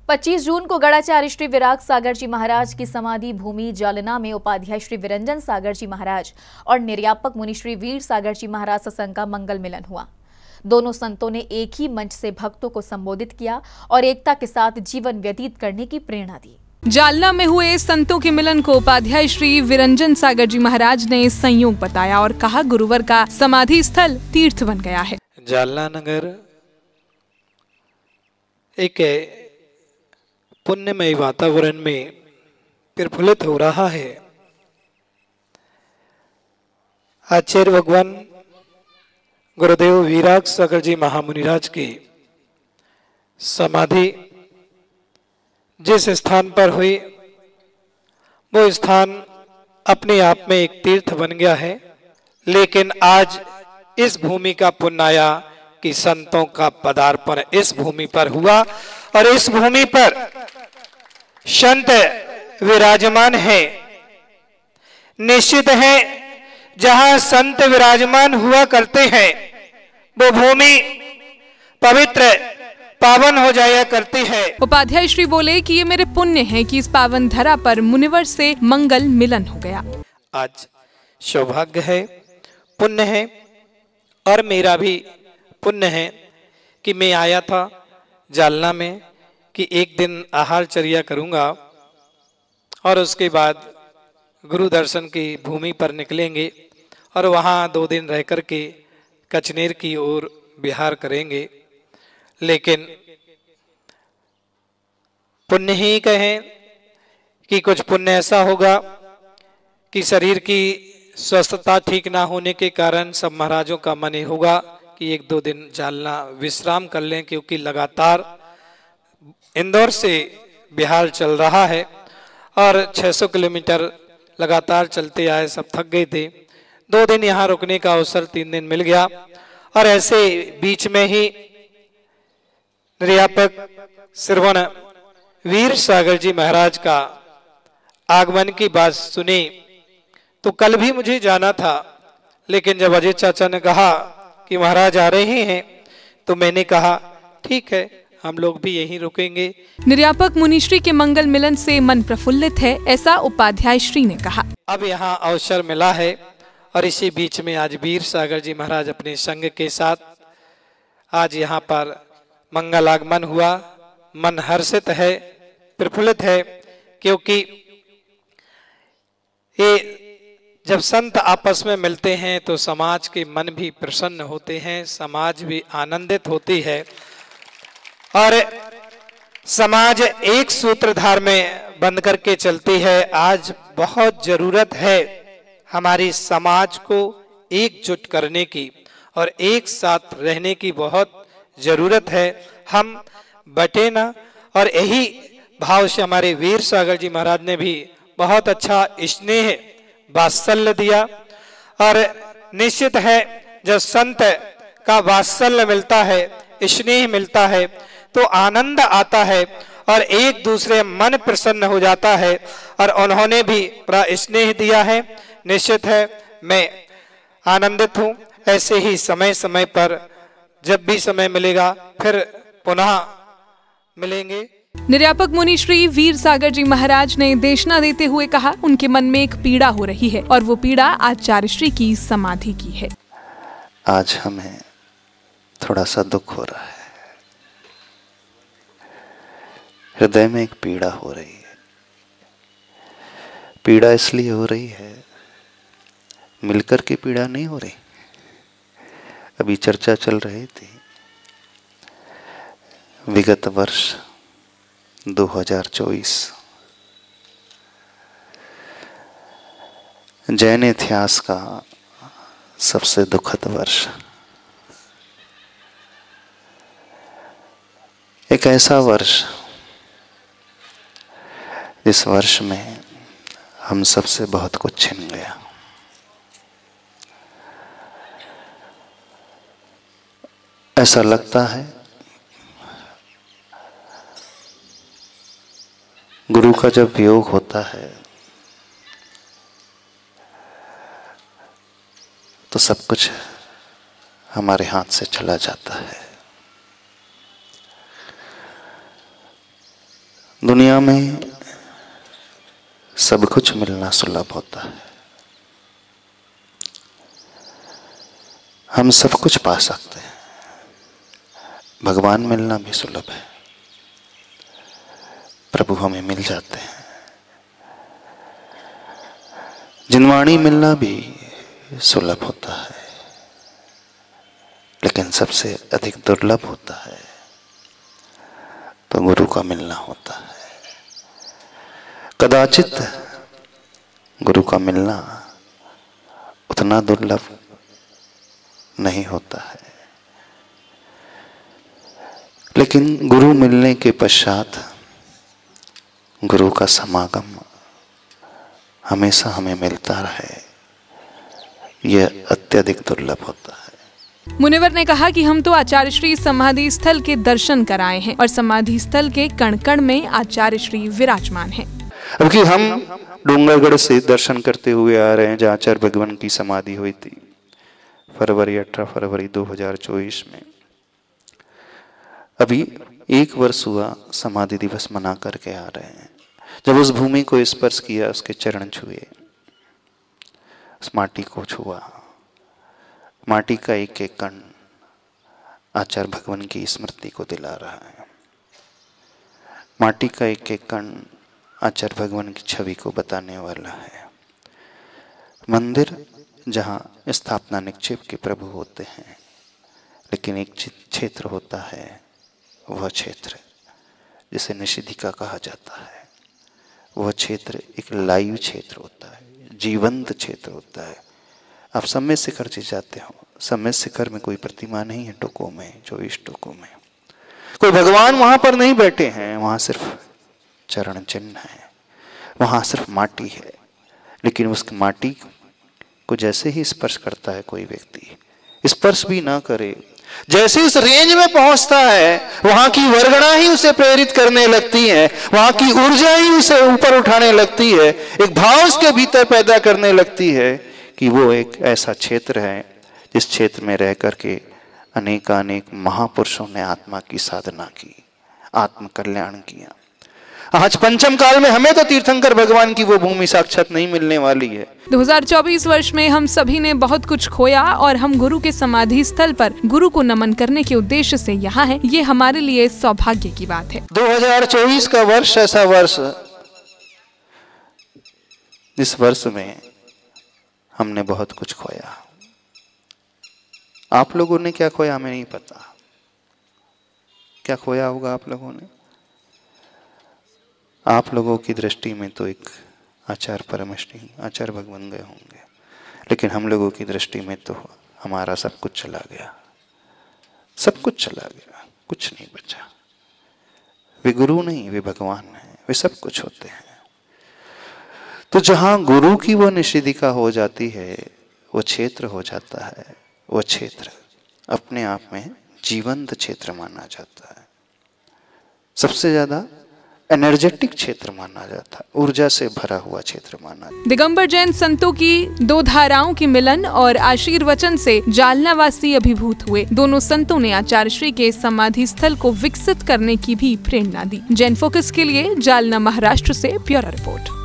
25 जून को गढ़ाचार्य श्री विराग सागर जी महाराज की समाधि भूमि जालना में उपाध्याय श्री विरंजन सागर जी महाराज और निर्यापक मुनि श्री वीर सागर जी महाराज सत्संग का मंगल मिलन हुआ। दोनों संतों ने एक ही मंच से भक्तों को संबोधित किया और एकता के साथ जीवन व्यतीत करने की प्रेरणा दी। जालना में हुए संतों के मिलन को उपाध्याय श्री विरंजन सागर जी महाराज ने संयोग बताया और कहा, गुरुवर का समाधि स्थल तीर्थ बन गया है। जालना नगर एक पुण्यमय वातावरण में प्रफुल्लित हो रहा है। आचार्य भगवान गुरुदेव विराग सागर जी महामुनिराज की समाधि जिस स्थान पर हुई वो स्थान अपने आप में एक तीर्थ बन गया है। लेकिन आज इस भूमि का पुण्य आया कि संतों का पदार्पण इस भूमि पर हुआ और इस भूमि पर संत विराजमान है। निश्चित है जहां संत विराजमान हुआ करते हैं वो भूमि पवित्र पावन हो जाया करती है। उपाध्याय श्री बोले कि ये मेरे पुण्य है कि इस पावन धरा पर मुनिवर से मंगल मिलन हो गया। आज सौभाग्य है, पुण्य है और मेरा भी पुण्य है कि मैं आया था जालना में कि एक दिन आहार चर्या करूंगा और उसके बाद गुरु दर्शन की भूमि पर निकलेंगे और वहां 2 दिन रह कर के कचनेर की ओर विहार करेंगे। लेकिन पुण्य ही कहें कि कुछ पुण्य ऐसा होगा कि शरीर की स्वस्थता ठीक ना होने के कारण सब महाराजों का मन होगा कि 1-2 दिन जालना विश्राम कर लें, क्योंकि लगातार इंदौर से बिहार चल रहा है और 600 किलोमीटर लगातार चलते आए, सब थक गए थे। 2 दिन यहाँ रुकने का अवसर 3 दिन मिल गया और ऐसे बीच में ही निर्यापक श्रवण वीर सागर जी महाराज का आगमन की बात सुनी तो कल भी मुझे जाना था, लेकिन जब अजय चाचा ने कहा कि महाराज आ रहे हैं तो मैंने कहा ठीक है, हम लोग भी यहीं रुकेंगे। निर्यापक मुनिश्री के मंगल मिलन से मन प्रफुल्लित है, ऐसा उपाध्याय श्री ने कहा। अब यहाँ अवसर मिला है और इसी बीच में आज वीर सागर जी महाराज अपने संघ के साथ आज यहाँ पर मंगल आगमन हुआ। मन हर्षित है, प्रफुल्लित है, क्योंकि ये जब संत आपस में मिलते हैं तो समाज के मन भी प्रसन्न होते हैं, समाज भी आनंदित होती है और समाज एक सूत्रधार में बंध करके चलती है। आज बहुत जरूरत है हमारी समाज को एकजुट करने की और एक साथ रहने की बहुत जरूरत है। हम बटे ना, और यही भाव से हमारे वीर सागर जी महाराज ने भी बहुत अच्छा स्नेह वात्सल्य दिया। और निश्चित है जब संत का वात्सल्य मिलता है, स्नेह मिलता है तो आनंद आता है और एक दूसरे मन प्रसन्न हो जाता है और उन्होंने भी बड़ा स्नेह दिया है। निश्चित है मैं आनंदित हूँ। ऐसे ही समय समय पर जब भी समय मिलेगा फिर पुनः मिलेंगे। निर्यापक मुनि श्री वीर सागर जी महाराज ने देशना देते हुए कहा, उनके मन में एक पीड़ा हो रही है और वो पीड़ा आचार्य श्री की समाधि की है। आज हमें थोड़ा सा दुख हो रहा है, हृदय में एक पीड़ा हो रही है। पीड़ा इसलिए हो रही है, मिलकर की पीड़ा नहीं हो रही। अभी चर्चा चल रही थी विगत वर्ष 2024 जैन इतिहास का सबसे दुखद वर्ष। एक ऐसा वर्ष जिस वर्ष में हम सबसे बहुत कुछ छिन गया। ऐसा लगता है गुरु का जब वियोग होता है तो सब कुछ हमारे हाथ से चला जाता है। दुनिया में सब कुछ मिलना सुलभ होता है। हम सब कुछ पा सकते हैं, भगवान मिलना भी सुलभ है। प्रभु हमें मिल जाते हैं। जिनवाणी मिलना भी सुलभ होता है, लेकिन सबसे अधिक दुर्लभ होता है तो गुरु का मिलना होता है। कदाचित गुरु का मिलना उतना दुर्लभ नहीं होता है, लेकिन गुरु मिलने के पश्चात गुरु का समागम हमेशा हमें मिलता रहे, यह अत्यधिक दुर्लभ होता है। मुनिवर ने कहा कि हम तो आचार्य श्री समाधि स्थल के दर्शन कराए हैं और समाधि स्थल के कण कण में आचार्य श्री विराजमान हैं। अब कि हम डूंगरगढ़ से दर्शन करते हुए आ रहे हैं, जहाँ आचार्य भगवान की समाधि हुई थी 18 फरवरी 2024 में। अभी 1 वर्ष हुआ समाधि दिवस मना करके आ रहे हैं। जब उस भूमि को स्पर्श किया, उसके चरण छुए, उस माटी को छुआ, माटी का एक एक कण आचार्य भगवान की स्मृति को दिला रहा है। माटी का एक एक कण आचार्य भगवान की छवि को बताने वाला है। मंदिर जहाँ स्थापना निक्षेप के प्रभु होते हैं, लेकिन एक क्षेत्र होता है, वह क्षेत्र जिसे निषेधिका कहा जाता है, वह क्षेत्र एक लाइव क्षेत्र होता है, जीवंत क्षेत्र होता है। आप सम्य शिखर से जाते हो, सम्य शिखर में कोई प्रतिमा नहीं है, टोकों में 24 टोकों में कोई भगवान वहां पर नहीं बैठे हैं, वहां सिर्फ चरण चिन्ह है, वहां सिर्फ माटी है। लेकिन उस माटी को जैसे ही स्पर्श करता है कोई व्यक्ति, स्पर्श भी ना करे, जैसे उस रेंज में पहुंचता है, वहां की वर्गणा ही उसे प्रेरित करने लगती है, वहां की ऊर्जा ही उसे ऊपर उठाने लगती है, एक भाव उसके भीतर पैदा करने लगती है कि वो एक ऐसा क्षेत्र है जिस क्षेत्र में रह करके अनेक महापुरुषों ने आत्मा की साधना की, आत्म कल्याण किया। आज पंचम काल में हमें तो तीर्थंकर भगवान की वो भूमि साक्षात नहीं मिलने वाली है। 2024 वर्ष में हम सभी ने बहुत कुछ खोया और हम गुरु के समाधि स्थल पर गुरु को नमन करने के उद्देश्य से यहाँ हैं। ये हमारे लिए सौभाग्य की बात है। 2024 का वर्ष ऐसा वर्ष, इस वर्ष में हमने बहुत कुछ खोया। आप लोगों ने क्या खोया हमें नहीं पता। क्या खोया होगा आप लोगों ने? आप लोगों की दृष्टि में तो एक आचार्य परमेष्टि, आचार्य भगवान गए होंगे, लेकिन हम लोगों की दृष्टि में तो हमारा सब कुछ चला गया, सब कुछ चला गया, कुछ नहीं बचा। वे गुरु नहीं, वे भगवान हैं, वे सब कुछ होते हैं। तो जहां गुरु की वो निषेधिका हो जाती है, वो क्षेत्र हो जाता है, वो क्षेत्र अपने आप में जीवंत क्षेत्र माना जाता है। सबसे ज्यादा एनर्जेटिक क्षेत्र माना जाता है, ऊर्जा से भरा हुआ क्षेत्र माना जाता है। दिगंबर जैन संतों की 2 धाराओं के मिलन और आशीर्वचन से जालनावासी अभिभूत हुए। दोनों संतों ने आचार्य श्री के समाधि स्थल को विकसित करने की भी प्रेरणा दी। जैन फोकस के लिए जालना महाराष्ट्र से ब्यूरो रिपोर्ट।